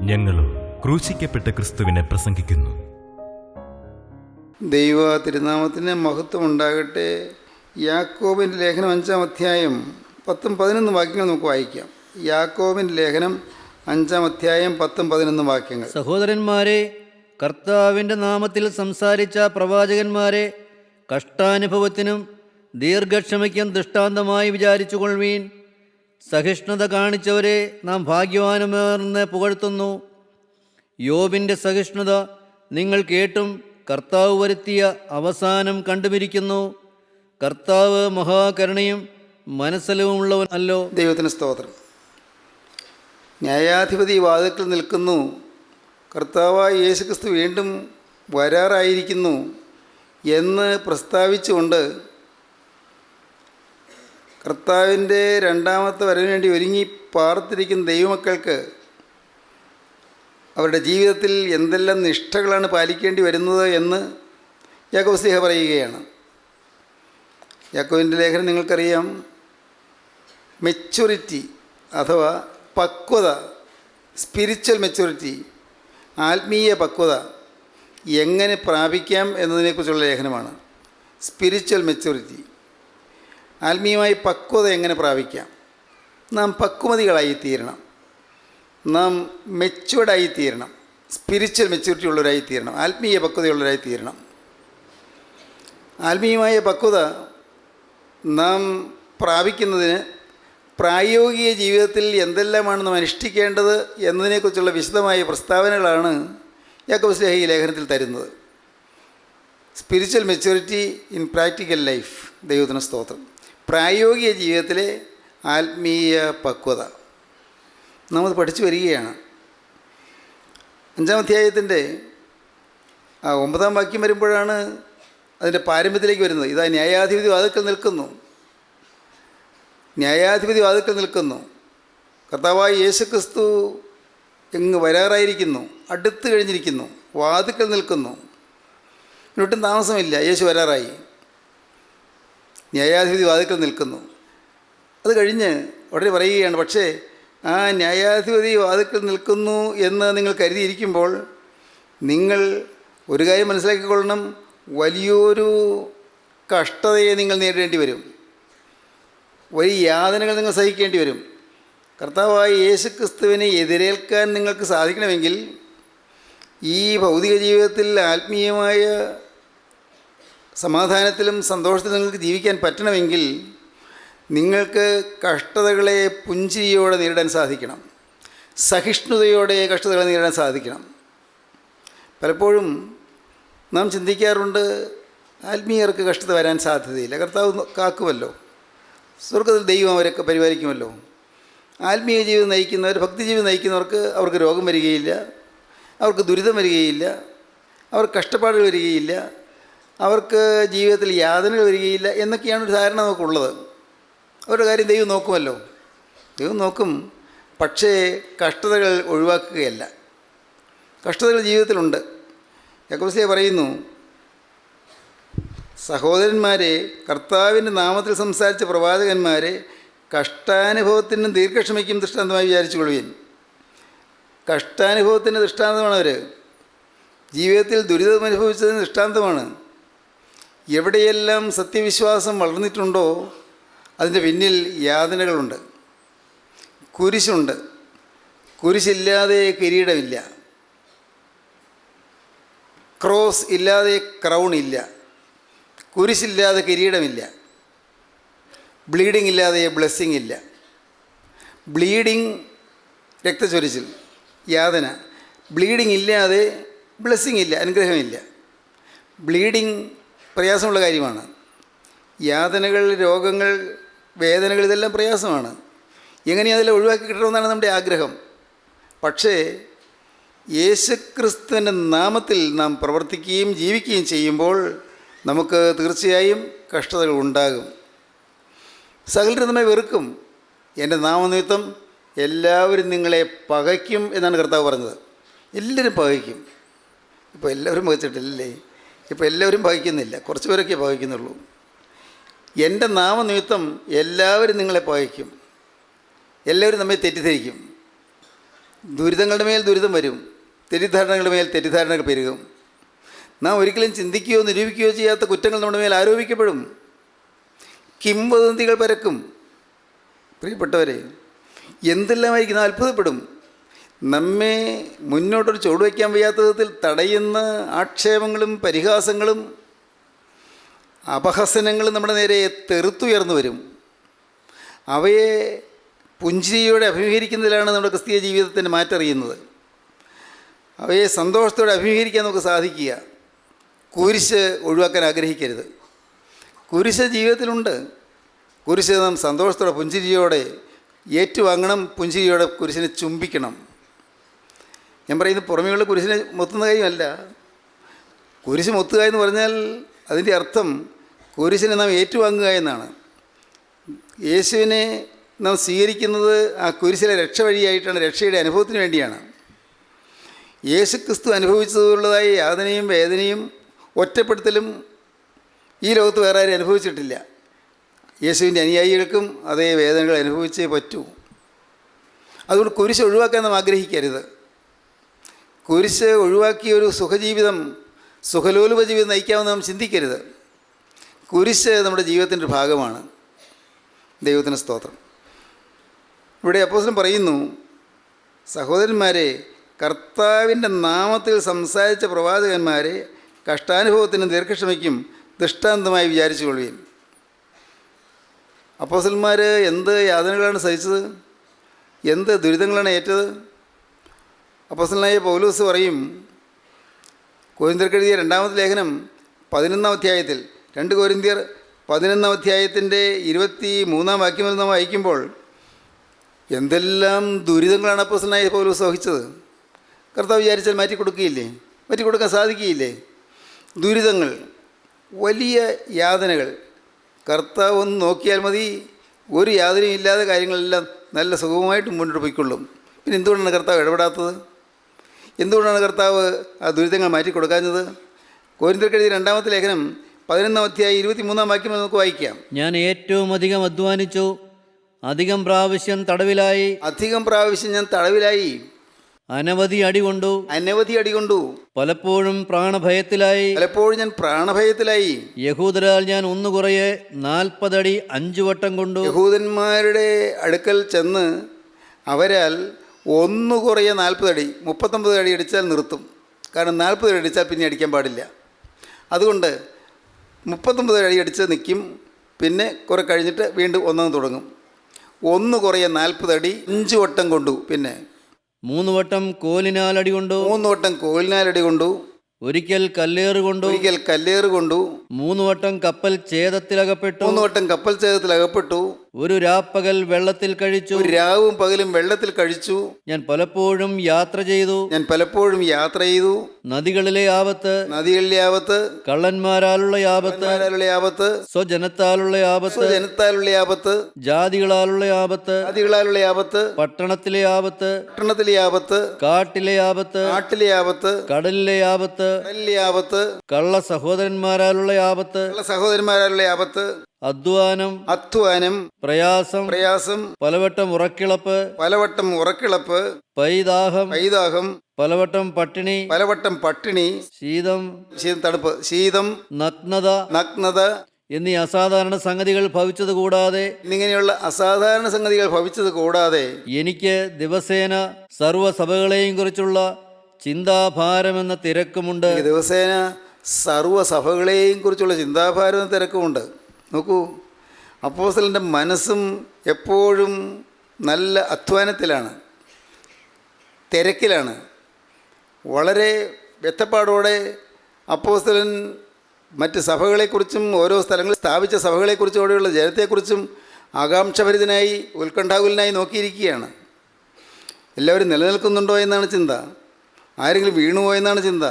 ഞങ്ങളോ ക്രൂശിക്കപ്പെട്ട ക്രിസ്തുവിനെ പ്രസംഗിക്കുന്നു. ദൈവ തിരുനാമത്തിന് മഹത്വം ഉണ്ടാകട്ടെ. യാക്കോബിൻ്റെ ലേഖനം 5-ാം അധ്യായം 10-11 വാക്യങ്ങൾ നമുക്ക് വായിക്കാം. യാക്കോബിൻ്റെ ലേഖനം 5-ാം അധ്യായം 10-11 വാക്യങ്ങൾ. സഹോദരന്മാരെ, കർത്താവിൻ്റെ നാമത്തിൽ സംസാരിച്ച പ്രവാചകന്മാരെ കഷ്ടാനുഭവത്തിനും ദീർഘക്ഷമയ്ക്കും ദൃഷ്ടാന്തമായി വിചാരിച്ചുകൊള്ളുവീൻ. സഹിഷ്ണുത കാണിച്ചവരെ നാം ഭാഗ്യവാന്മാരെന്ന് പുകഴ്ത്തുന്നു. യോബിൻ്റെ സഹിഷ്ണുത നിങ്ങൾ കേട്ടും കർത്താവ് വരുത്തിയ അവസാനം കണ്ടുപിരിക്കുന്നു. കർത്താവ് മഹാകരുണയും മനസ്സലവുമുള്ളവൻ അല്ലോ. ദൈവത്തിന് സ്തോത്രം. ന്യായാധിപതി വാതിൽക്കൽ നിൽക്കുന്നു. കർത്താവായ യേശുക്രിസ്തു വീണ്ടും വരാറായിരിക്കുന്നു എന്ന് പ്രസ്താവിച്ചുകൊണ്ട് കർത്താവിൻ്റെ രണ്ടാമത്തെ വരവിന് വേണ്ടി ഒരുങ്ങി പാർത്തിരിക്കുന്ന ദൈവമക്കൾക്ക് അവരുടെ ജീവിതത്തിൽ എന്തെല്ലാം നിഷ്ഠകളാണ് പാലിക്കേണ്ടി വരുന്നത് എന്ന് യാക്കോബ് ശ്ലീഹ പറയുകയാണ്. യാക്കോബിൻ്റെ ലേഖനം നിങ്ങൾക്കറിയാം. മെച്യൂരിറ്റി അഥവാ പക്വത, സ്പിരിച്വൽ മെച്യൂരിറ്റി, ആത്മീയ പക്വത എങ്ങനെ പ്രാപിക്കാം എന്നതിനെക്കുറിച്ചുള്ള ലേഖനമാണ്. സ്പിരിച്വൽ മെച്യൂരിറ്റി, ആത്മീയമായി പക്വത എങ്ങനെ പ്രാപിക്കാം. നാം പക്വമതികളായിത്തീരണം, നാം മെച്യൂർഡായിത്തീരണം, സ്പിരിച്വൽ മെച്യൂരിറ്റി ഉള്ളവരായിത്തീരണം, ആത്മീയ പക്വതയുള്ളവരായിത്തീരണം. ആത്മീയമായ പക്വത നാം പ്രാപിക്കുന്നതിന് പ്രായോഗിക ജീവിതത്തിൽ എന്തെല്ലാമാണ് നാം അനുഷ്ഠിക്കേണ്ടത് എന്നതിനെക്കുറിച്ചുള്ള വിശദമായ പ്രസ്താവനകളാണ് യാക്കോബ് ശ്ലീഹ ഈ ലേഖനത്തിൽ തരുന്നത്. Spiritual maturity in practical life. ദൈവത്തിന് സ്തോത്രം. പ്രായോഗിക ജീവിതത്തിലെ ആത്മീയ പക്വത നമ്മൾ പഠിച്ചു വരികയാണ്. 5-ാം അധ്യായത്തിൻ്റെ 9-ാം വാക്യം വരുമ്പോഴാണ് അതിൻ്റെ പാരമ്യത്തിലേക്ക് വരുന്നത്. ഇതാ ന്യായാധിപതി വാതിൽക്കൽ നിൽക്കുന്നു. ന്യായാധിപതി വാതിൽക്കൽ നിൽക്കുന്നു. കർത്താവായ യേശുക്രിസ്തു എങ്ങ് വരാറായിരിക്കുന്നു, അടുത്ത് കഴിഞ്ഞിരിക്കുന്നു, വാതിൽക്കൽ നിൽക്കുന്നു. ഒട്ടും താമസമില്ല, യേശു വരാറായി. ന്യായാധിപതി വാതിൽക്കൽ നിൽക്കുന്നു. അത് കഴിഞ്ഞ് ഉടനെ പറയുകയാണ്, പക്ഷേ ആ ന്യായാധിപതി വാതിൽക്കൽ നിൽക്കുന്നു എന്ന് നിങ്ങൾ കരുതിയിരിക്കുമ്പോൾ നിങ്ങൾ ഒരു കാര്യം മനസ്സിലാക്കിക്കൊള്ളണം. വലിയൊരു കഷ്ടതയെ നിങ്ങൾ നേരിടേണ്ടി വരും, വലിയ യാതനകൾ നിങ്ങൾ സഹിക്കേണ്ടി വരും. കർത്താവായ യേശുക്രിസ്തുവിനെ എതിരേൽക്കാൻ നിങ്ങൾക്ക് സാധിക്കണമെങ്കിൽ, ഈ ഭൗതിക ജീവിതത്തിൽ ആത്മീയമായ സമാധാനത്തിലും സന്തോഷത്തിലും നിങ്ങൾക്ക് ജീവിക്കാൻ പറ്റണമെങ്കിൽ നിങ്ങൾക്ക് കഷ്ടതകളെ പുഞ്ചിരിയോടെ നേരിടാൻ സാധിക്കണം, സഹിഷ്ണുതയോടെ കഷ്ടതകളെ നേരിടാൻ സാധിക്കണം. പലപ്പോഴും നാം ചിന്തിക്കാറുണ്ട്, ആത്മീയർക്ക് കഷ്ടത വരാൻ സാധ്യതയില്ല, കർത്താവ് കാക്കുമല്ലോ, സ്വർഗ്ഗത്തിൽ ദൈവം അവരൊക്കെ പരിപാലിക്കുമല്ലോ. ആത്മീയ ജീവിതം നയിക്കുന്നവർ, ഭക്തിജീവിതം നയിക്കുന്നവർക്ക് അവർക്ക് രോഗം വരികയില്ല, അവർക്ക് ദുരിതം വരികയില്ല, അവർക്ക് കഷ്ടപ്പാടുകൾ വരികയില്ല, അവർക്ക് ജീവിതത്തിൽ യാതനകൾ വരികയില്ല എന്നൊക്കെയാണ് ഒരു ധാരണ നമുക്കുള്ളത്. അവരുടെ കാര്യം ദൈവം നോക്കുമല്ലോ, ദൈവം നോക്കും. പക്ഷേ കഷ്ടതകൾ ഒഴിവാക്കുകയല്ല. കഷ്ടതകൾ ജീവിതത്തിലുണ്ട്. യാക്കോബ് ശ്ലീഹ പറയുന്നു, സഹോദരന്മാരെ, കർത്താവിൻ്റെ നാമത്തിൽ സംസാരിച്ച പ്രവാചകന്മാരെ കഷ്ടാനുഭവത്തിനും ദീർഘക്ഷമയ്ക്കും ദൃഷ്ടാന്തമായി വിചാരിച്ചുകൊള്ളുവിൻ. കഷ്ടാനുഭവത്തിൻ്റെ ദൃഷ്ടാന്തമാണ് അവർ. ജീവിതത്തിൽ ദുരിതം അനുഭവിച്ചതിന് ദൃഷ്ടാന്തമാണ്. എവിടെയെല്ലാം സത്യവിശ്വാസം വളർന്നിട്ടുണ്ടോ അതിൻ്റെ പിന്നിൽ യാതനകളുണ്ട്, കുരിശുണ്ട്. കുരിശില്ലാതെ കിരീടമില്ല, ക്രോസ് ഇല്ലാതെ ക്രൗൺ ഇല്ല, കുരിശില്ലാതെ കിരീടമില്ല, ബ്ലീഡിംഗ് ഇല്ലാതെ ബ്ലെസ്സിങ് ഇല്ല. ബ്ലീഡിങ് രക്തച്ചൊരിച്ചിൽ, യാതന. ബ്ലീഡിംഗ് ഇല്ലാതെ ബ്ലെസ്സിങ് ഇല്ല, അനുഗ്രഹമില്ല. ബ്ലീഡിങ് പ്രയാസമുള്ള കാര്യമാണ്. യാതനകൾ, രോഗങ്ങൾ, വേദനകൾ, ഇതെല്ലാം പ്രയാസമാണ്. എങ്ങനെയും അതെല്ലാം ഒഴിവാക്കി കിട്ടണമെന്നാണ് നമ്മുടെ ആഗ്രഹം. പക്ഷേ യേശുക്രിസ്തുവിൻ്റെ നാമത്തിൽ നാം പ്രവർത്തിക്കുകയും ജീവിക്കുകയും ചെയ്യുമ്പോൾ നമുക്ക് തീർച്ചയായും കഷ്ടതകൾ ഉണ്ടാകും. സകലരും നമ്മെ വെറുക്കും. എൻ്റെ നാമനിമിത്തം എല്ലാവരും നിങ്ങളെ പകയ്ക്കും എന്നാണ് കർത്താവ് പറഞ്ഞത്. എല്ലാവരും പകയ്ക്കും. ഇപ്പോൾ എല്ലാവരും പകച്ചിട്ടില്ലേ? ഇപ്പോൾ എല്ലാവരും പകയ്ക്കുന്നില്ല, കുറച്ച് പേരൊക്കെ പകയ്ക്കുന്നുള്ളൂ. എൻ്റെ നാമനിമിത്തം എല്ലാവരും നിങ്ങളെ പകയ്ക്കും, എല്ലാവരും നമ്മെ തെറ്റിദ്ധരിക്കും. ദുരിതങ്ങളുടെ മേൽ ദുരിതം വരും, തെറ്റിദ്ധാരണകളുടെ മേൽ തെറ്റിദ്ധാരണകൾ പെരുകും. നാം ഒരിക്കലും ചിന്തിക്കുകയോ നിരൂപിക്കുകയോ ചെയ്യാത്ത കുറ്റങ്ങൾ നമ്മുടെ മേൽ ആരോപിക്കപ്പെടും. കിംവദന്തികൾ പരക്കും. പ്രിയപ്പെട്ടവരെ, എന്തെല്ലാമായിരിക്കും നാം അത്ഭുതപ്പെടും. നമ്മെ മുന്നോട്ടൊരു ചുവടുവയ്ക്കാൻ വയ്യാത്ത വിധത്തിൽ തടയുന്ന ആക്ഷേപങ്ങളും പരിഹാസങ്ങളും അപഹസനങ്ങളും നമ്മുടെ നേരെ തെറുത്തുയർന്നു വരും. അവയെ പുഞ്ചിരിയോടെ അഭിമുഖീകരിക്കുന്നതിലാണ് നമ്മുടെ ക്രിസ്തീയ ജീവിതത്തിൻ്റെ മാറ്ററിയുന്നത്. അവയെ സന്തോഷത്തോടെ അഭിമുഖീകരിക്കാൻ നമുക്ക് സാധിക്കുക. കുരിശ് ഒഴിവാക്കാൻ ആഗ്രഹിക്കരുത്. കുരിശ് ജീവിതത്തിലുണ്ട്. കുരിശ് നാം സന്തോഷത്തോടെ പുഞ്ചിരിയോടെ ഏറ്റുവാങ്ങണം. പുഞ്ചിരിയോടെ കുരിശിനെ ചുംബിക്കണം. ഞാൻ പറയുന്നത് പുറമേയുള്ള കുരിശിനെ മൊത്തുന്ന കാര്യമല്ല. കുരിശ് മൊത്തുക എന്ന് പറഞ്ഞാൽ അതിൻ്റെ അർത്ഥം കുരിശിനെ നാം ഏറ്റുവാങ്ങുക എന്നാണ്. യേശുവിനെ നാം സ്വീകരിക്കുന്നത് ആ കുരിശിലെ രക്ഷ വഴിയായിട്ടാണ്, രക്ഷയുടെ അനുഭവത്തിന് വേണ്ടിയാണ്. യേശു ക്രിസ്തു അനുഭവിച്ചതുള്ളതായി യാതനയും വേദനയും ഒറ്റപ്പെടുത്തലും ഈ ലോകത്ത് വേറെ ആരും അനുഭവിച്ചിട്ടില്ല. യേശുവിൻ്റെ അനുയായികൾക്കും അതേ വേദനകൾ അനുഭവിച്ചേ പറ്റൂ. അതുകൊണ്ട് കുരിശ് ഒഴിവാക്കാൻ നാം ആഗ്രഹിക്കരുത്. കുരിശ് ഒഴിവാക്കിയ ഒരു സുഖജീവിതം, സുഖലോലുപ ജീവിതം നയിക്കാമെന്ന് നാം ചിന്തിക്കരുത്. കുരിശ് നമ്മുടെ ജീവിതത്തിൻ്റെ ഒരു ഭാഗമാണ്. ദൈവത്തിന് സ്തോത്രം. ഇവിടെ അപ്പോസ്തലൻ പറയുന്നു, സഹോദരന്മാരെ, കർത്താവിൻ്റെ നാമത്തിൽ സംസാരിച്ച പ്രവാചകന്മാരെ കഷ്ടാനുഭവത്തിനും ദീർഘക്ഷമയ്ക്കും ദൃഷ്ടാന്തമായി വിചാരിച്ചു കൊള്ളുകയും. അപ്പോസ്തലന്മാർ എന്ത് യാതനകളാണ് സഹിച്ചത്, എന്ത് ദുരിതങ്ങളാണ് ഏറ്റത്. അപ്പോസ്തലനായ പൗലോസ് പറയും, കൊരിന്ത്യർക്കെഴുതിയ 2-ാമത്തെ ലേഖനം 11-ാം അധ്യായത്തിൽ, 2 കൊരിന്ത്യർ 11-ാം അധ്യായത്തിൻ്റെ 23-ാം വാക്യം നാം വായിക്കുമ്പോൾ എന്തെല്ലാം ദുരിതങ്ങളാണ് അപ്പോസ്തലനായ പൗലോസ് സഹിച്ചത്. കർത്താവ് വിചാരിച്ചാൽ മാറ്റിക്കൊടുക്കുകയില്ലേ? മാറ്റിക്കൊടുക്കാൻ സാധിക്കുകയില്ലേ? ദുരിതങ്ങൾ, വലിയ യാതനകൾ. കർത്താവ് ഒന്ന് നോക്കിയാൽ മതി, ഒരു യാതനയും ഇല്ലാതെ കാര്യങ്ങളെല്ലാം നല്ല സുഗമമായിട്ട് മുന്നോട്ട് പോയിക്കൊള്ളും. പിന്നെ എന്തുകൊണ്ടാണ് കർത്താവ് ഇടപെടാത്തത്? എന്തുകൊണ്ടാണ് കർത്താവ് ആ ദുരിതങ്ങൾ മാറ്റിക്കൊടുക്കാഞ്ഞത്? കൊരിന്ത്യർക്കെഴുതിയ 2-ാമത്തെ ലേഖനം 11-ാം അധ്യായം 23-ാം വാക്യം നമുക്ക് വായിക്കാം. ഞാൻ ഏറ്റവും അധികം അധ്വാനിച്ചു, അധികം പ്രാവശ്യം തടവിലായി. അധികം പ്രാവശ്യം ഞാൻ തടവിലായി. അനവധി അടികൊണ്ടു. അനവധി അടികൊണ്ടു. പലപ്പോഴും പ്രാണഭയത്തിലായി. പലപ്പോഴും ഞാൻ പ്രാണഭയത്തിലായി. യഹൂദരാൽ ഞാൻ ഒന്നുകുറയെ 40 അടി 5 വട്ടം കൊണ്ടു. യഹൂദന്മാരുടെ അടുക്കൽ ചെന്ന് അവരാൽ ഒന്ന് കുറയെ 40 അടി, 39 അടി അടിച്ചാൽ നിർത്തും. കാരണം 40 അടി അടിച്ചാൽ പിന്നെ അടിക്കാൻ പാടില്ല. അതുകൊണ്ട് 39 അടി അടിച്ച് നിൽക്കും. പിന്നെ കുറെ കഴിഞ്ഞിട്ട് വീണ്ടും ഒന്നും തുടങ്ങും. ഒന്ന് കുറയെ 40 അടി 5 വട്ടം കൊണ്ടു. പിന്നെ 3 വട്ടം കോലിനാലടി കൊണ്ടു. 3 വട്ടം കോലിനാലടി കൊണ്ടു. ഒരിക്കൽ കല്ലേറ് കൊണ്ടു. ഒരിക്കൽ കല്ലേറ് കൊണ്ടു. 3 വട്ടം കപ്പൽ ഛേദത്തിലകപ്പെട്ടു. 3 വട്ടം കപ്പൽ ഛേദത്തിലകപ്പെട്ടു. ഒരു രാപ്പകൽ വെള്ളത്തിൽ കഴിച്ചു. ഒരു രാവും പകലും വെള്ളത്തിൽ കഴിച്ചു. ഞാൻ പലപ്പോഴും യാത്ര ചെയ്തു. ഞാൻ പലപ്പോഴും യാത്ര ചെയ്തു. നദികളിലെ ആപത്ത്. നദികളിലെ ആപത്ത്. കള്ളന്മാരാലുള്ള ആപത്ത്. ആപത്ത്. സ്വജനത്താലുള്ള ആപത്ത്. ജനത്താലുള്ള ആപത്ത്. ജാതികളാലുള്ള ആപത്ത്. ജാതികളാലുള്ള ആപത്ത്. പട്ടണത്തിലെ ആപത്ത്. പട്ടണത്തിലെ ആപത്ത്. കാട്ടിലെ ആപത്ത്. കാട്ടിലെ ആപത്ത്. കടലിലെ ആപത്ത്. കടലിലെ ആപത്ത്. കള്ള സഹോദരന്മാരാലുള്ള ആപത്ത്. കള്ള സഹോദരന്മാരാലുള്ള ആപത്ത്. അധ്വാനം. പ്രയാസം. പലവട്ടം ഉറക്കിളപ്പ്. പൈദാഹം. പലവട്ടം പട്ടിണി. ശീതം. ശീതം. നഗ്നത എന്നീ അസാധാരണ സംഗതികൾ ഭവിച്ചത് കൂടാതെ എന്നിങ്ങനെയുള്ള അസാധാരണ സംഗതികൾ ഭവിച്ചത് കൂടാതെ എനിക്ക് ദിവസേന സർവ്വസഭകളെയും കുറിച്ചുള്ള ചിന്താഭാരമെന്ന തിരക്കുമുണ്ട്. ദിവസേന സർവ്വസഭകളെയും കുറിച്ചുള്ള ചിന്താഭാരം എന്ന തിരക്കുമുണ്ട്. നോക്കൂ, അപ്പോസ്തലൻ്റെ മനസ്സും എപ്പോഴും നല്ല അധ്വാനത്തിലാണ്, തിരക്കിലാണ്. വളരെ വ്യക്തപ്പാടോടെ അപ്പോസ്തലൻ മറ്റ് സഭകളെക്കുറിച്ചും ഓരോ സ്ഥലങ്ങളിൽ സ്ഥാപിച്ച സഭകളെക്കുറിച്ചും അവിടെയുള്ള ജനത്തെക്കുറിച്ചും ആകാംക്ഷഭരിതനായി ഉത്കണ്ഠാകുലനായി നോക്കിയിരിക്കുകയാണ്. എല്ലാവരും നിലനിൽക്കുന്നുണ്ടോ എന്നാണ് ചിന്ത. ആരെങ്കിലും വീണുപോയോ എന്നാണ് ചിന്ത.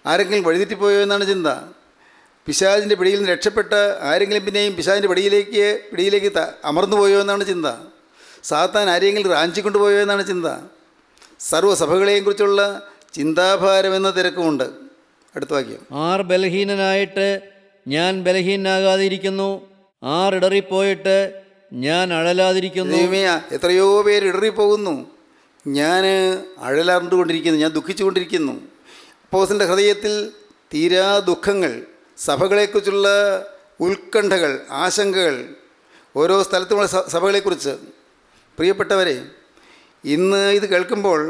ആരെങ്കിലും വഴിതെറ്റിപ്പോയോ എന്നാണ് ചിന്ത. പിശാചിൻ്റെ പിടിയിൽ നിന്ന് രക്ഷപ്പെട്ട ആരെങ്കിലും പിന്നെയും പിശാചിൻ്റെ പിടിയിലേക്ക് അമർന്നു പോയോ എന്നാണ് ചിന്ത. സാത്താൻ ആരെങ്കിലും റാഞ്ചിക്കൊണ്ടുപോയോ എന്നാണ് ചിന്ത. സർവ്വസഭകളെയും കുറിച്ചുള്ള ചിന്താഭാരം എന്ന തിരക്കുമുണ്ട്. അടുത്ത വാക്യം. ആർ ബലഹീനനായിട്ട് ഞാൻ ബലഹീനാകാതിരിക്കുന്നു, ആർ ഇടറിപ്പോയിട്ട് ഞാൻ അഴലാതിരിക്കുന്നു. എത്രയോ പേര് ഇടറിപ്പോകുന്നു, ഞാൻ അഴലാർന്നുകൊണ്ടിരിക്കുന്നു, ഞാൻ ദുഃഖിച്ചുകൊണ്ടിരിക്കുന്നു. അപ്പോസ്തലൻ്റെ ഹൃദയത്തിൽ തീരാ ദുഃഖങ്ങൾ, സഭകളെക്കുറിച്ചുള്ള ഉത്കണ്ഠകൾ, ആശങ്കകൾ, ഓരോ സ്ഥലത്തുമുള്ള സഭകളെക്കുറിച്ച്. പ്രിയപ്പെട്ടവരെ, ഇന്ന് ഇത് കേൾക്കുമ്പോൾ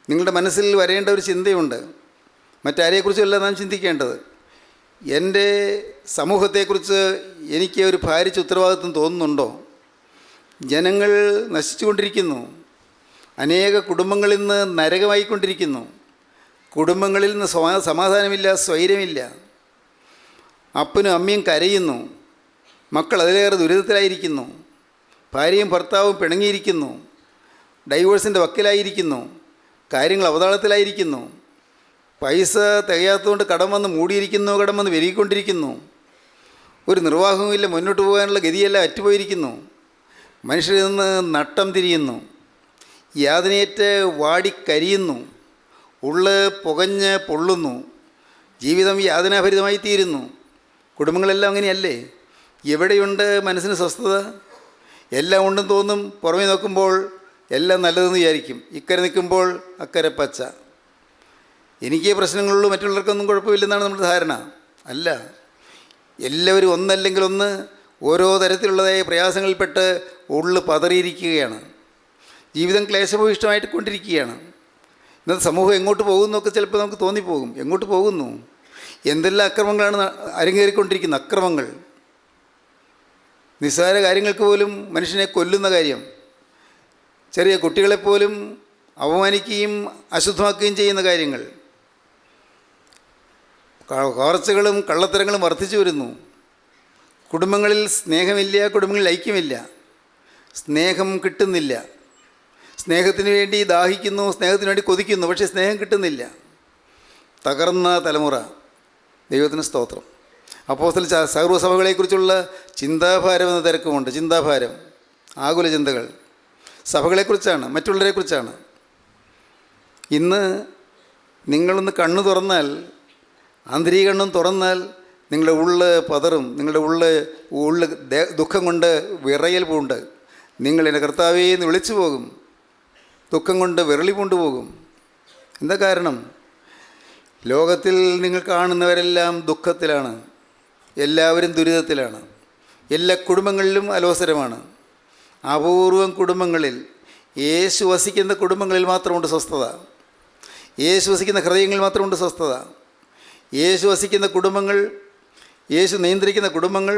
നിങ്ങളുടെ മനസ്സിൽ വരേണ്ട ഒരു ചിന്തയുണ്ട്. മറ്റാരെക്കുറിച്ചല്ല നാം ചിന്തിക്കേണ്ടത്. എൻ്റെ സമൂഹത്തെക്കുറിച്ച് എനിക്ക് ഒരു ഭാരിച്ച ഉത്തരവാദിത്വം തോന്നുന്നുണ്ടോ? ജനങ്ങൾ നശിച്ചുകൊണ്ടിരിക്കുന്നു. അനേക കുടുംബങ്ങളിൽ നിന്ന് നരകമായിക്കൊണ്ടിരിക്കുന്നു. കുടുംബങ്ങളിൽ നിന്ന് സമാധാനമില്ല, സ്വൈര്യമില്ല. അപ്പനും അമ്മയും കരയുന്നു. മക്കൾ അതിലേറെ ദുരിതത്തിലായിരിക്കുന്നു. ഭാര്യയും ഭർത്താവും പിണങ്ങിയിരിക്കുന്നു. ഡൈവോഴ്സിൻ്റെ വക്കിലായിരിക്കുന്നു. കാര്യങ്ങൾ അവതാളത്തിലായിരിക്കുന്നു. പൈസ തികയാത്തതുകൊണ്ട് കടം വന്ന് മൂടിയിരിക്കുന്നു, കടം വന്ന് പെരുകിക്കൊണ്ടിരിക്കുന്നു. ഒരു നിർവാഹവുമില്ല, മുന്നോട്ട് പോകാനുള്ള ഗതിയെല്ലാം അറ്റുപോയിരിക്കുന്നു. മനുഷ്യരിൽ നിന്ന് നട്ടം തിരിയുന്നു. യാതനയേറ്റ് വാടിക്കരിയുന്നു. ഉള്ള് പുകഞ്ഞ് പൊള്ളുന്നു. ജീവിതം യാതനാഭരിതമായി തീരുന്നു. കുടുംബങ്ങളെല്ലാം അങ്ങനെയല്ലേ? എവിടെയുണ്ട് മനസ്സിന് സ്വസ്ഥത? എല്ലാം ഉണ്ടെന്ന് തോന്നും. പുറമേ നോക്കുമ്പോൾ എല്ലാം നല്ലതെന്ന് വിചാരിക്കും. ഇക്കരെ നിൽക്കുമ്പോൾ അക്കരെ പച്ച. എനിക്കേ പ്രശ്നങ്ങളുള്ളൂ, മറ്റുള്ളവർക്കൊന്നും കുഴപ്പമില്ലെന്നാണ് നമ്മുടെ ധാരണ. അല്ല, എല്ലാവരും ഒന്നല്ലെങ്കിൽ ഒന്ന് ഓരോ തരത്തിലുള്ളതായ പ്രയാസങ്ങളിൽപ്പെട്ട് ഉള്ളു പതറിയിരിക്കുകയാണ്. ജീവിതം ക്ലേശഭൂയിഷ്ടമായിട്ട് കൊണ്ടിരിക്കുകയാണ്. ഇന്നത്തെ സമൂഹം എങ്ങോട്ട് പോകുന്നൊക്കെ ചിലപ്പോൾ നമുക്ക് തോന്നിപ്പോകും. എങ്ങോട്ട് പോകുന്നു? എന്തെല്ലാം അക്രമങ്ങളാണ് അരങ്ങേറിക്കൊണ്ടിരിക്കുന്നത്. അക്രമങ്ങൾ, നിസ്സാര കാര്യങ്ങൾക്ക് പോലും മനുഷ്യനെ കൊല്ലുന്ന കാര്യം, ചെറിയ കുട്ടികളെപ്പോലും അപമാനിക്കുകയും അശുദ്ധമാക്കുകയും ചെയ്യുന്ന കാര്യങ്ങൾ, കവർച്ചകളും കള്ളത്തരങ്ങളും വർദ്ധിച്ചു വരുന്നു. കുടുംബങ്ങളിൽ സ്നേഹമില്ല, കുടുംബങ്ങളിൽ ഐക്യമില്ല, സ്നേഹം കിട്ടുന്നില്ല. സ്നേഹത്തിന് വേണ്ടി ദാഹിക്കുന്നു, സ്നേഹത്തിന് വേണ്ടി കൊതിക്കുന്നു, പക്ഷേ സ്നേഹം കിട്ടുന്നില്ല. തകർന്ന തലമുറ. ദൈവത്തിന് സ്തോത്രം. അപ്പോസ്തല സർവ്വസഭകളെക്കുറിച്ചുള്ള ചിന്താഭാരം എന്ന തിരക്കുമുണ്ട്. ചിന്താഭാരം, ആകുല ചിന്തകൾ സഭകളെക്കുറിച്ചാണ്, മറ്റുള്ളവരെക്കുറിച്ചാണ്. ഇന്ന് നിങ്ങളൊന്ന് കണ്ണു തുറന്നാൽ, ആന്തരികണ്ണും തുറന്നാൽ നിങ്ങളുടെ ഉള്ള് പതറും. നിങ്ങളുടെ ഉള്ള് ദുഃഖം കൊണ്ട് വിറയൽ പൂണ്ട് നിങ്ങൾ എൻ്റെ കർത്താവേ എന്ന് വിളിച്ചു പോകും. ദുഃഖം കൊണ്ട് വിരളി കൊണ്ടുപോകും. എന്താ കാരണം? ലോകത്തിൽ നിങ്ങൾ കാണുന്നവരെല്ലാം ദുഃഖത്തിലാണ്. എല്ലാവരും ദുരിതത്തിലാണ്. എല്ലാ കുടുംബങ്ങളിലും അലോസരമാണ്. അപൂർവം കുടുംബങ്ങളിൽ, യേശു വസിക്കുന്ന കുടുംബങ്ങളിൽ മാത്രമുണ്ട് സ്വസ്ഥത. യേശു വസിക്കുന്ന ഹൃദയങ്ങളിൽ മാത്രമുണ്ട് സ്വസ്ഥത. യേശു വസിക്കുന്ന കുടുംബങ്ങൾ, യേശു നിയന്ത്രിക്കുന്ന കുടുംബങ്ങൾ,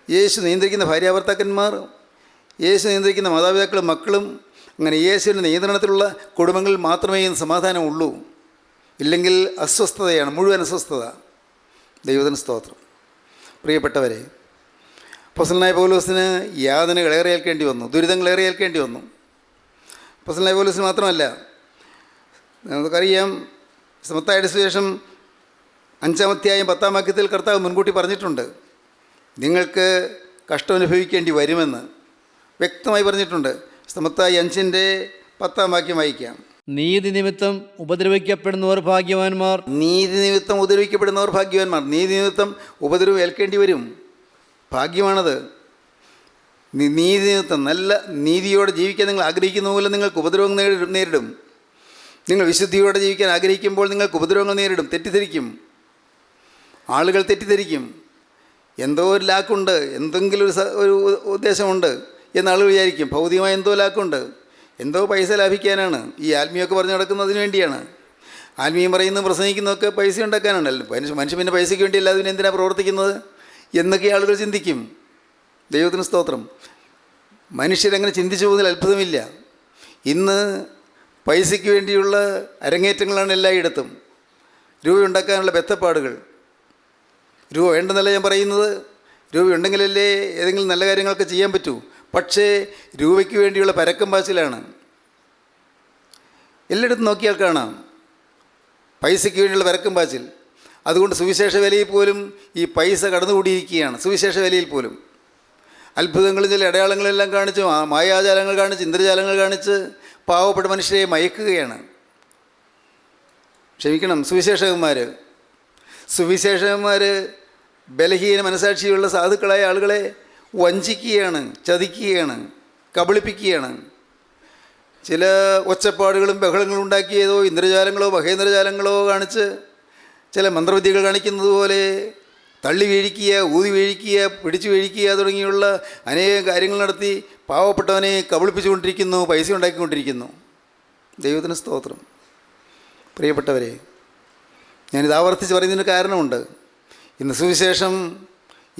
യേശു നിയന്ത്രിക്കുന്ന ഭാര്യാഭർത്താക്കന്മാർ, യേശു നിയന്ത്രിക്കുന്ന മാതാപിതാക്കളും മക്കളും, അങ്ങനെ യേശുവിൻ്റെ നിയന്ത്രണത്തിലുള്ള കുടുംബങ്ങളിൽ മാത്രമേ സമാധാനമുള്ളൂ. ഇല്ലെങ്കിൽ അസ്വസ്ഥതയാണ്, മുഴുവൻ അസ്വസ്ഥത. ദൈവത്തിന് സ്തോത്രം. പ്രിയപ്പെട്ടവരെ, അപ്പോസ്തലനായ പൗലോസിന് യാതനകൾ ഏറെ ഏൽക്കേണ്ടി വന്നു, ദുരിതങ്ങൾ ഏറെ ഏൽക്കേണ്ടി വന്നു. അപ്പോസ്തലനായ പൗലോസിന് മാത്രമല്ല, നമുക്കറിയാം, മത്തായിയുടെ സുവിശേഷം 5-ാം അധ്യായം 10-ാം വാക്യത്തിൽ കർത്താവ് മുൻകൂട്ടി പറഞ്ഞിട്ടുണ്ട്, നിങ്ങൾക്ക് കഷ്ടം അനുഭവിക്കേണ്ടി വരുമെന്ന് വ്യക്തമായി പറഞ്ഞിട്ടുണ്ട്. മത്തായി 5-ന്റെ 10-ാം വാക്യം വായിക്കാം. നീതി നിമിത്തം ഉപദ്രവിക്കപ്പെടുന്നവർ ഭാഗ്യവാന്മാർ. നീതി നിമിത്തം ഉപദ്രവിക്കപ്പെടുന്നവർ ഭാഗ്യവാന്മാർ. നീതി നിമിത്തം ഉപദ്രവം ഏൽക്കേണ്ടി വരും. ഭാഗ്യമാണത്. നീതി നിമിത്തം, നല്ല നീതിയോടെ ജീവിക്കാൻ നിങ്ങൾ ആഗ്രഹിക്കുന്ന പോലെ നിങ്ങൾക്ക് ഉപദ്രവം നേരിടും. നിങ്ങൾ വിശുദ്ധിയോടെ ജീവിക്കാൻ ആഗ്രഹിക്കുമ്പോൾ നിങ്ങൾക്ക് ഉപദ്രവങ്ങൾ നേരിടും. തെറ്റിദ്ധരിക്കും, ആളുകൾ തെറ്റിദ്ധരിക്കും. എന്തോ ഒരു ലാക്കുണ്ട്, എന്തെങ്കിലും ഒരു ഉദ്ദേശമുണ്ട് എന്ന് ആളുകൾ വിചാരിക്കും. ഭൗതികമായ എന്തോ ലാക്കുണ്ട്, എന്തോ പൈസ ലാഭിക്കാനാണ്. ഈ ആത്മീയമൊക്കെ പറഞ്ഞു നടക്കുന്നതിന് വേണ്ടിയാണ്. ആത്മീയം പറയുന്നതും പ്രസംഗിക്കുന്നതൊക്കെ പൈസ ഉണ്ടാക്കാനാണല്ലോ. മനുഷ്യൻ പിന്നെ പൈസയ്ക്ക് വേണ്ടിയല്ല, അതിന് എന്തിനാണ് പ്രവർത്തിക്കുന്നത് എന്നൊക്കെ ആളുകൾ ചിന്തിക്കും. ദൈവത്തിന് സ്തോത്രം. മനുഷ്യരങ്ങനെ ചിന്തിച്ചു പോകുന്നതിൽ അത്ഭുതമില്ല. ഇന്ന് പൈസയ്ക്ക് വേണ്ടിയുള്ള അരങ്ങേറ്റങ്ങളാണ് എല്ലായിടത്തും. രൂപ ഉണ്ടാക്കാനുള്ള ബന്ധപ്പാടുകൾ. രൂപ വേണ്ടെന്നല്ല ഞാൻ പറയുന്നത്. രൂപ ഉണ്ടെങ്കിലല്ലേ ഏതെങ്കിലും നല്ല കാര്യങ്ങളൊക്കെ ചെയ്യാൻ പറ്റൂ. പക്ഷേ രൂപയ്ക്ക് വേണ്ടിയുള്ള പരക്കം പാച്ചിലാണ്. എല്ലായിടത്തും നോക്കിയാൽ കാണാം പൈസയ്ക്ക് വേണ്ടിയുള്ള പരക്കം പാച്ചിൽ. അതുകൊണ്ട് സുവിശേഷ വിലയിൽ പോലും ഈ പൈസ കടന്നുകൂടിയിരിക്കുകയാണ്. സുവിശേഷ വിലയിൽ പോലും അത്ഭുതങ്ങളും ചില അടയാളങ്ങളെല്ലാം കാണിച്ച്, മായാജാലങ്ങൾ കാണിച്ച്, ഇന്ദ്രജാലങ്ങൾ കാണിച്ച് പാവപ്പെട്ട മനുഷ്യരെ മയക്കുകയാണ്. ക്ഷമിക്കണം, സുവിശേഷകന്മാർ ബലഹീന മനസാക്ഷിയുള്ള സാധുക്കളായ ആളുകളെ വഞ്ചിക്കുകയാണ്, ചതിക്കുകയാണ്, കബളിപ്പിക്കുകയാണ്. ചില ഒച്ചപ്പാടുകളും ബഹളങ്ങളും ഉണ്ടാക്കിയതോ ഇന്ദ്രജാലങ്ങളോ മഹേന്ദ്രജാലങ്ങളോ കാണിച്ച് ചില മന്ത്രവിദ്യകൾ കാണിക്കുന്നത് പോലെ തള്ളി വീഴിക്കുക, ഊതി വീഴിക്കുക, പിടിച്ചു വീഴിക്കുക തുടങ്ങിയുള്ള അനേകം കാര്യങ്ങൾ നടത്തി പാവപ്പെട്ടവനെ കബളിപ്പിച്ചുകൊണ്ടിരിക്കുന്നു, പൈസ ഉണ്ടാക്കിക്കൊണ്ടിരിക്കുന്നു. ദൈവത്തിന് സ്തോത്രം. പ്രിയപ്പെട്ടവരെ, ഞാനിത് ആവർത്തിച്ച് പറയുന്നതിന് കാരണമുണ്ട്. ഇന്ന് സുവിശേഷം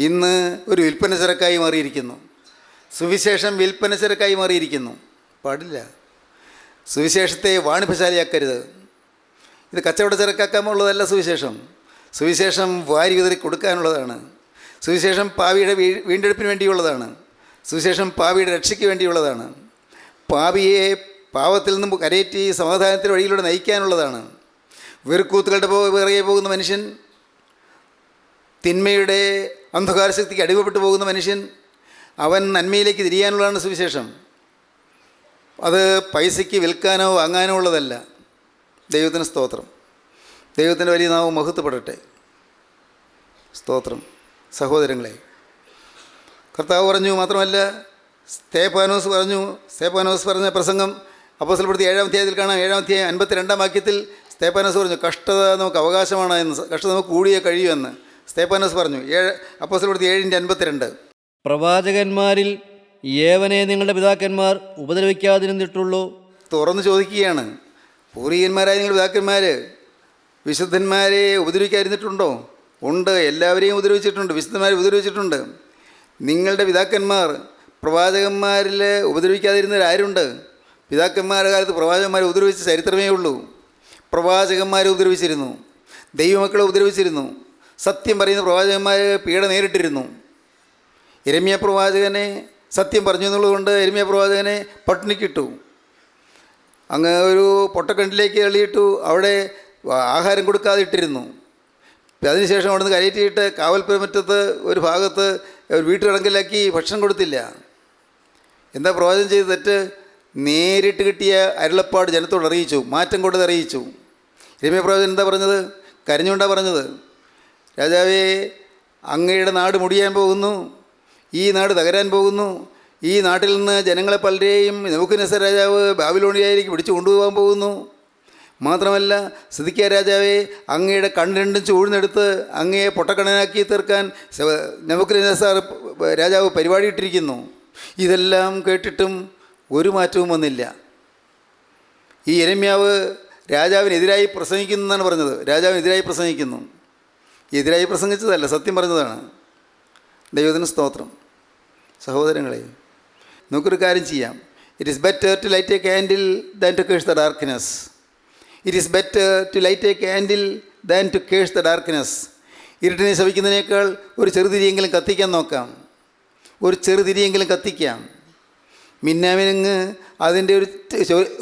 ഇന്ന് ഒരു വിൽപ്പന ചരക്കായി മാറിയിരിക്കുന്നു. സുവിശേഷം വിൽപ്പന ചരക്കായി മാറിയിരിക്കുന്നു. പാടില്ല. സുവിശേഷത്തെ വാണിഭശാലിയാക്കരുത്. ഇത് കച്ചവട ചരക്കാക്കാനുള്ളതല്ല സുവിശേഷം. സുവിശേഷം വാരി വിതറി കൊടുക്കാനുള്ളതാണ്. സുവിശേഷം പാപിയുടെ വീണ്ടെടുപ്പിന് വേണ്ടിയുള്ളതാണ്. സുവിശേഷം പാപിയുടെ രക്ഷയ്ക്ക് വേണ്ടിയുള്ളതാണ്. പാപിയെ പാവത്തിൽ നിന്നും കരയേറ്റി സമാധാനത്തിൻ്റെ വഴിയിലൂടെ നയിക്കാനുള്ളതാണ്. വെറുക്കൂത്തുകളുടെ പിറകെ പോകുന്ന മനുഷ്യൻ, തിന്മയുടെ അന്ധകാര ശക്തിക്ക് അടിമപ്പെട്ടു പോകുന്ന മനുഷ്യൻ, അവൻ നന്മയിലേക്ക് തിരിയാനുള്ളതാണ് സുവിശേഷം. അത് പൈസയ്ക്ക് വിൽക്കാനോ വാങ്ങാനോ ഉള്ളതല്ല. ദൈവത്തിന് സ്തോത്രം. ദൈവത്തിൻ്റെ വലിയ നാമം മഹത്വപ്പെടട്ടെ. സ്തോത്രം. സഹോദരങ്ങളെ, കർത്താവ് പറഞ്ഞു, മാത്രമല്ല സ്തേഫാനോസ് പറഞ്ഞ പ്രസംഗം അപ്പോസ്തലപ്രവൃത്തി 7-ാം അധ്യായത്തിൽ കാണാം. 7-ാം അധ്യായം 52-ാം വാക്യത്തിൽ സ്തേഫാനോസ് പറഞ്ഞു, കഷ്ടത നമുക്ക് അവകാശമാണ് എന്ന്, കഷ്ടത നമുക്ക് കൂടിയേ കഴിയുമെന്ന് സ്തേഫാനോസ് പറഞ്ഞു. അപ്പോസ്തലപ്രവൃത്തി 7:52. പ്രവാചകന്മാരിൽ ഏവനെ നിങ്ങളുടെ പിതാക്കന്മാർ ഉപദ്രവിക്കാതിരുന്നിട്ടുള്ളൂ? തുറന്ന് ചോദിക്കുകയാണ്. പൂർവികന്മാരായ നിങ്ങൾ പിതാക്കന്മാർ വിശുദ്ധന്മാരെ ഉപദ്രവിക്കാതിരുന്നിട്ടുണ്ടോ? ഉണ്ട്. എല്ലാവരെയും ഉപദ്രവിച്ചിട്ടുണ്ട്. വിശുദ്ധന്മാരെ ഉപദ്രവിച്ചിട്ടുണ്ട്. നിങ്ങളുടെ പിതാക്കന്മാർ പ്രവാചകന്മാരിൽ ഉപദ്രവിക്കാതിരുന്നവരാരുണ്ട്? പിതാക്കന്മാരുടെ കാലത്ത് പ്രവാചകന്മാരെ ഉപദ്രവിച്ച ചരിത്രമേ ഉള്ളൂ. പ്രവാചകന്മാരെ ഉപദ്രവിച്ചിരുന്നു. ദൈവമക്കളെ ഉപദ്രവിച്ചിരുന്നു. സത്യം പറയുന്ന പ്രവാചകന്മാർ പീഡ നേരിട്ടിരുന്നു. യിരെമ്യാ പ്രവാചകനെ സത്യം പറഞ്ഞു എന്നുള്ളതുകൊണ്ട് യിരെമ്യാ പ്രവാചകനെ പട്ടിണിക്കിട്ടു. അങ്ങ് ഒരു പൊട്ടക്കിണറ്റിലേക്ക് തള്ളിയിട്ടു. അവിടെ ആഹാരം കൊടുക്കാതെ ഇട്ടിരുന്നു. അതിനുശേഷം അവിടെ നിന്ന് കയറ്റിയിട്ട് കാവൽപ്പുരമുറ്റത്ത് ഒരു ഭാഗത്ത് വീട്ടുകിടങ്കിലാക്കി ഭക്ഷണം കൊടുത്തില്ല. എന്താ പ്രവാചകൻ ചെയ്ത് തെറ്റ്? നേരിട്ട് കിട്ടിയ അരുളപ്പാട് ജനത്തോട് അറിയിച്ചു, മാറ്റം കൊടുത്ത് അറിയിച്ചു. യിരെമ്യാ പ്രവാചകൻ എന്താ പറഞ്ഞത്? കരഞ്ഞുകൊണ്ടാണ് പറഞ്ഞത്, രാജാവേ, അങ്ങയുടെ നാട് മുടിയാൻ പോകുന്നു, ഈ നാട് തകരാൻ പോകുന്നു, ഈ നാട്ടിൽ നിന്ന് ജനങ്ങളെ പലരെയും നെബൂഖദ്നേസർ രാജാവ് ബാബിലോണിയയിലേക്ക് പിടിച്ചു കൊണ്ടുപോകാൻ പോകുന്നു. മാത്രമല്ല, സിദ്ക്കിയാ രാജാവേ, അങ്ങയുടെ കണ്ണ് രണ്ടും ചൂഴ്ന്നെടുത്ത് അങ്ങയെ പൊട്ടക്കണ്ണനാക്കി തീർക്കാൻ നെബൂഖദ്നേസർ രാജാവ് പരിപാടിയിട്ടിരിക്കുന്നു. ഇതെല്ലാം കേട്ടിട്ടും ഒരു മാറ്റവും വന്നില്ല. ഈ യിരെമ്യാവ് രാജാവിനെതിരായി പ്രസംഗിക്കുന്നു എന്നാണ് പറഞ്ഞത്. രാജാവിനെതിരായി പ്രസംഗിക്കുന്നു. എതിരായി പ്രസംഗിച്ചതല്ല, സത്യം പറഞ്ഞതാണ്. ദൈവത്തിന് സ്തോത്രം. സഹോദരങ്ങളെ, നമുക്കൊരു കാര്യം ചെയ്യാം. It is better to light a candle than to curse the darkness. It is better to light a candle than to curse the darkness. ഇരുട്ടിനെ ശപിക്കുന്നതിനേക്കാൾ ഒരു ചെറുതിരിയെങ്കിലും കത്തിക്കാൻ നോക്കാം. ഒരു ചെറുതിരിയെങ്കിലും കത്തിക്കാം. മിന്നാമിനങ്ങ് അതിൻ്റെ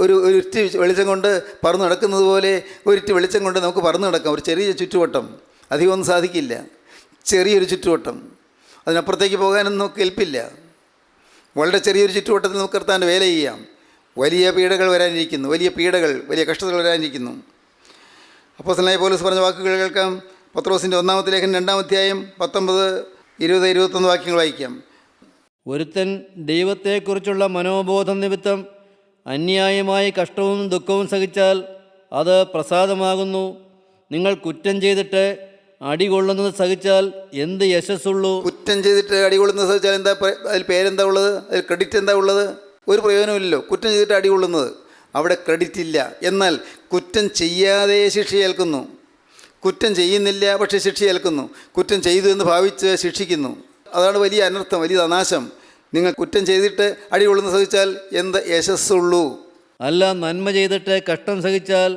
ഒരു ഇറ്റ് വെളിച്ചം കൊണ്ട് പറന്ന് നടക്കുന്നത് പോലെ ഒരിറ്റ് വെളിച്ചം കൊണ്ട് നമുക്ക് പറന്ന് നടക്കാം. ഒരു ചെറിയ ചുറ്റുവട്ടം, അധികമൊന്നും സാധിക്കില്ല. ചെറിയൊരു ചുറ്റുവട്ടം, അതിനപ്പുറത്തേക്ക് പോകാനൊന്നും നമുക്ക് കെൽപ്പില്ല. വളരെ ചെറിയൊരു ചുറ്റുവട്ടത്തിൽ നമുക്ക് കർത്താവിൻ്റെ വേല ചെയ്യാം. വലിയ പീഡകൾ വരാനിരിക്കുന്നു, വലിയ കഷ്ടതകൾ വരാനിരിക്കുന്നു. അപ്പോസ്തലനായ പൗലോസ് പറഞ്ഞ വാക്കുകൾ കേൾക്കാം. പത്രോസിൻ്റെ 1-ാമത്തെ ലേഖനം 2-ാം അധ്യായം 19, 20, 21 വാക്യങ്ങൾ വായിക്കാം. ഒരുത്തൻ ദൈവത്തെക്കുറിച്ചുള്ള മനോബോധം നിമിത്തം അന്യായമായി കഷ്ടവും ദുഃഖവും സഹിച്ചാൽ അത് പ്രസാദമാകുന്നു. നിങ്ങൾ കുറ്റം ചെയ്തിട്ട് അടികൊള്ളുന്നത് സഹിച്ചാൽ എന്ത് യശസ്സുള്ളൂ? കുറ്റം ചെയ്തിട്ട് അടികൊള്ളുന്നത് സഹിച്ചാൽ എന്താ? അതിൽ പേരെന്താ ഉള്ളത്? അതിൽ ക്രെഡിറ്റ് എന്താ ഉള്ളത്? ഒരു പ്രയോജനമില്ലല്ലോ. കുറ്റം ചെയ്തിട്ട് അടികൊള്ളുന്നത്, അവിടെ ക്രെഡിറ്റ് ഇല്ല. എന്നാൽ കുറ്റം ചെയ്യാതെ ശിക്ഷ ഏൽക്കുന്നു. കുറ്റം ചെയ്യുന്നില്ല, പക്ഷേ ശിക്ഷ ഏൽക്കുന്നു. കുറ്റം ചെയ്തു എന്ന് ഭാവിച്ച് ശിക്ഷിക്കുന്നു. അതാണ് വലിയ അനർത്ഥം, വലിയ അനാശം. നിങ്ങൾ കുറ്റം ചെയ്തിട്ട് അടികൊള്ളുന്നത് സഹിച്ചാൽ എന്ത് യശസ്സുള്ളൂ? അല്ല, നന്മ ചെയ്തിട്ട് കഷ്ടം സഹിച്ചാൽ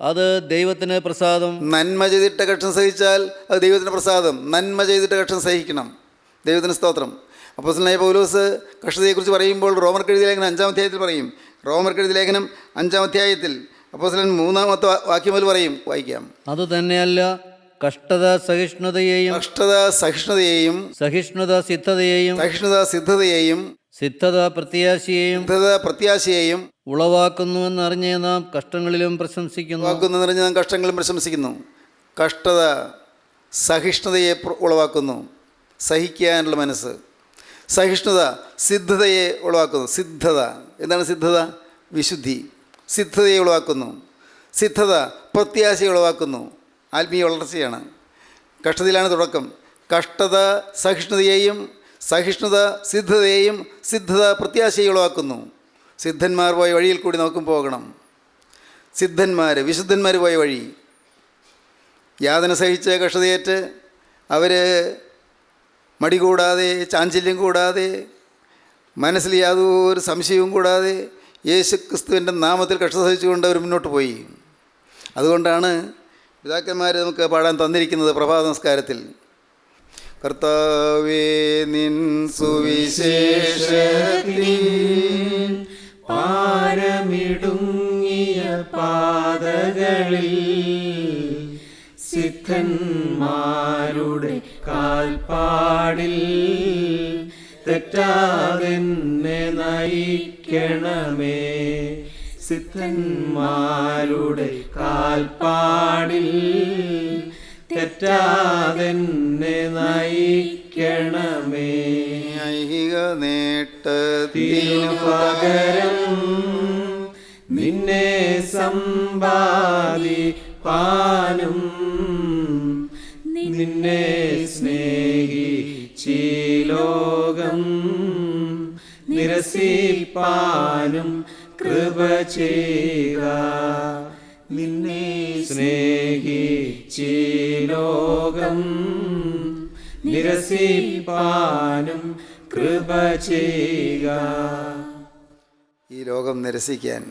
അത് ദൈവത്തിന് പ്രസാദം. നന്മ ചെയ്തിട്ട് കഷ്ടം സഹിച്ചാൽ അത് ദൈവത്തിന് പ്രസാദം. നന്മ ചെയ്തിട്ട് കഷ്ടം സഹിക്കണം. ദൈവത്തിന് സ്തോത്രം. അപ്പോസ്തലനായ പൗലോസ് കഷ്ടതയെക്കുറിച്ച് പറയുമ്പോൾ റോമർക്ക് എഴുതിയ ലേഖനം 5-ാം അധ്യായത്തിൽ പറയും. റോമർക്ക് എഴുതിയ ലേഖനം 5-ാം അധ്യായത്തിൽ അപ്പോസ്തലൻ 3-ാമത്തെ വാക്യം മുതൽ പറയും. വായിക്കാം. അതുതന്നെയല്ല, കഷ്ടത സഹിഷ്ണുതയെയും സഹിഷ്ണുത സിദ്ധതയെയും സിദ്ധത പ്രത്യാശയെയും ഉളവാക്കുന്നുവെന്നറിഞ്ഞ് നാം കഷ്ടങ്ങളിലും പ്രശംസിക്കുന്നു. കഷ്ടത സഹിഷ്ണുതയെ ഉളവാക്കുന്നു, സഹിക്കാനുള്ള മനസ്സ്. സഹിഷ്ണുത സിദ്ധതയെ ഉളവാക്കുന്നു. സിദ്ധത എന്താണ്? സിദ്ധത വിശുദ്ധി സിദ്ധതയെ ഉളവാക്കുന്നു. സിദ്ധത പ്രത്യാശയെ ഉളവാക്കുന്നു. ആത്മീയ വളർച്ചയാണ്. കഷ്ടതയിലാണ് തുടക്കം. കഷ്ടത സഹിഷ്ണുതയെയും, സഹിഷ്ണുത സിദ്ധതയെയും, സിദ്ധത പ്രത്യാശയെ ഉളവാക്കുന്നു. സിദ്ധന്മാർ പോയ വഴിയിൽ കൂടി നമുക്കും പോകണം. വിശുദ്ധന്മാർ പോയ വഴി. യാതന സഹിച്ച് കഷ്ടതയേറ്റ് അവർ മടി കൂടാതെ, ചാഞ്ചല്യം കൂടാതെ, മനസ്സിൽ യാതൊരു സംശയവും കൂടാതെ യേശുക്രിസ്തുവിൻ്റെ നാമത്തിൽ കഷ്ടത സഹിച്ചുകൊണ്ട് അവർ മുന്നോട്ട് പോയി. അതുകൊണ്ടാണ് പിതാക്കന്മാർ നമുക്ക് പാടാൻ തന്നിരിക്കുന്നത് പ്രഭാത നമസ്കാരത്തിൽ, കർത്താവേ നിൻ സുവിശേഷത്തിൽ പാരമിടുങ്ങിയ പാതകളിൽ സിദ്ധന്മാരുടെ കാൽപ്പാടിൽ തെറ്റാതെന്നെ നയിക്കണമേ. സിദ്ധന്മാരുടെ കാൽപ്പാടിൽ തെറ്റാതെന്നെ നയിക്കണമേ. ഐഹിക നേട്ടത്തിനു പകരം നിന്നെ സമ്പാദിപ്പാനും നിന്നെ സ്നേഹിച്ചീ ലോകം നിരസിപ്പാനും കൃപ ചെയ്യുക. നിന്നെ സ്നേഹിച്ചീ ലോകം നിരസിപ്പാനും കൃപ ചെയ്യുക. ഈ ലോകം നിരസിക്കാൻ,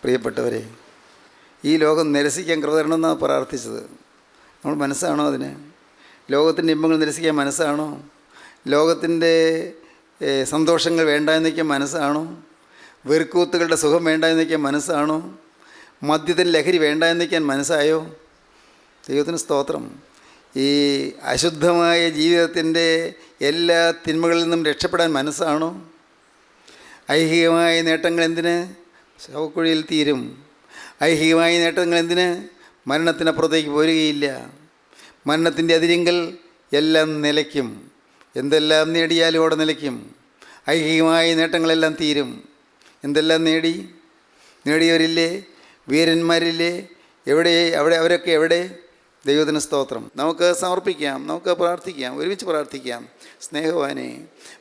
പ്രിയപ്പെട്ടവരെ, ഈ ലോകം നിരസിക്കാൻ കൃപ തരണമെന്നാണ് പ്രാർത്ഥിച്ചത്. നമ്മൾ മനസ്സാണോ അതിന്? ലോകത്തിൻ്റെ ഇമ്പങ്ങൾ നിരസിക്കാൻ മനസ്സാണോ? ലോകത്തിൻ്റെ സന്തോഷങ്ങൾ വേണ്ട എന്ന് വയ്ക്കാൻ മനസ്സാണോ? വെറുക്കൂത്തുകളുടെ സുഖം വേണ്ട എന്ന് വയ്ക്കാൻ മനസ്സാണോ? മദ്യത്തിൻ്റെ ലഹരി വേണ്ട എന്ന് വയ്ക്കാൻ മനസ്സായോ? ദൈവത്തിന് സ്തോത്രം. ഈ അശുദ്ധമായ ജീവിതത്തിൻ്റെ എല്ലാ തിന്മകളിൽ നിന്നും രക്ഷപ്പെടാൻ മനസ്സാണോ? ഐഹികമായ നേട്ടങ്ങൾ എന്തിന്? ശവക്കുഴിയിൽ തീരും. ഐഹികമായ നേട്ടങ്ങൾ എന്തിന്? മരണത്തിനപ്പുറത്തേക്ക് പോരുകയില്ല. മരണത്തിൻ്റെ അതിരിങ്കൽ എല്ലാം നിലയ്ക്കും. എന്തെല്ലാം നേടിയാലും അവിടെ നിലയ്ക്കും. ഐഹികമായ നേട്ടങ്ങളെല്ലാം തീരും. എന്തെല്ലാം നേടിയവരില്ലേ? വീരന്മാരില്ലേ? എവിടെ? അവരൊക്കെ എവിടെ? ദൈവത്തിന് സ്തോത്രം. നമുക്ക് സമർപ്പിക്കാം, നമുക്ക് പ്രാർത്ഥിക്കാം, ഒരുമിച്ച് പ്രാർത്ഥിക്കാം. സ്നേഹവാനെ,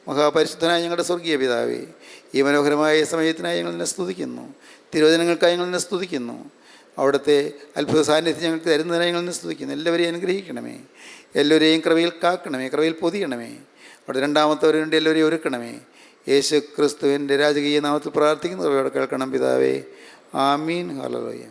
മഹാപരിശുദ്ധനായ ഞങ്ങളുടെ സ്വർഗീയ പിതാവേ, ഈ മനോഹരമായ സമയത്തിനായി ഞങ്ങൾ നിന്നെ സ്തുതിക്കുന്നു. തിരുവചനങ്ങൾക്കായി ഞങ്ങൾ നിന്നെ സ്തുതിക്കുന്നു. അവിടുത്തെ അത്ഭുത സാന്നിധ്യം ഞങ്ങൾക്ക് തരുന്നതിനായി ഞങ്ങൾ നിന്നെ സ്തുതിക്കുന്നു. എല്ലാവരെയും അനുഗ്രഹിക്കണമേ, എല്ലാവരെയും കൃപയിൽ കാക്കണമേ, കൃപയിൽ പൊതിയണമേ. അവിടെ രണ്ടാമത്തവർ വേണ്ടി എല്ലാവരെയും ഒരുക്കണമേ. യേശു ക്രിസ്തുവിൻ്റെ രാജകീയ നാമത്തിൽ പ്രാർത്ഥിക്കുന്നവരോട് കേൾക്കണം പിതാവേ. ആമീൻ. ഹല്ലേലൂയ.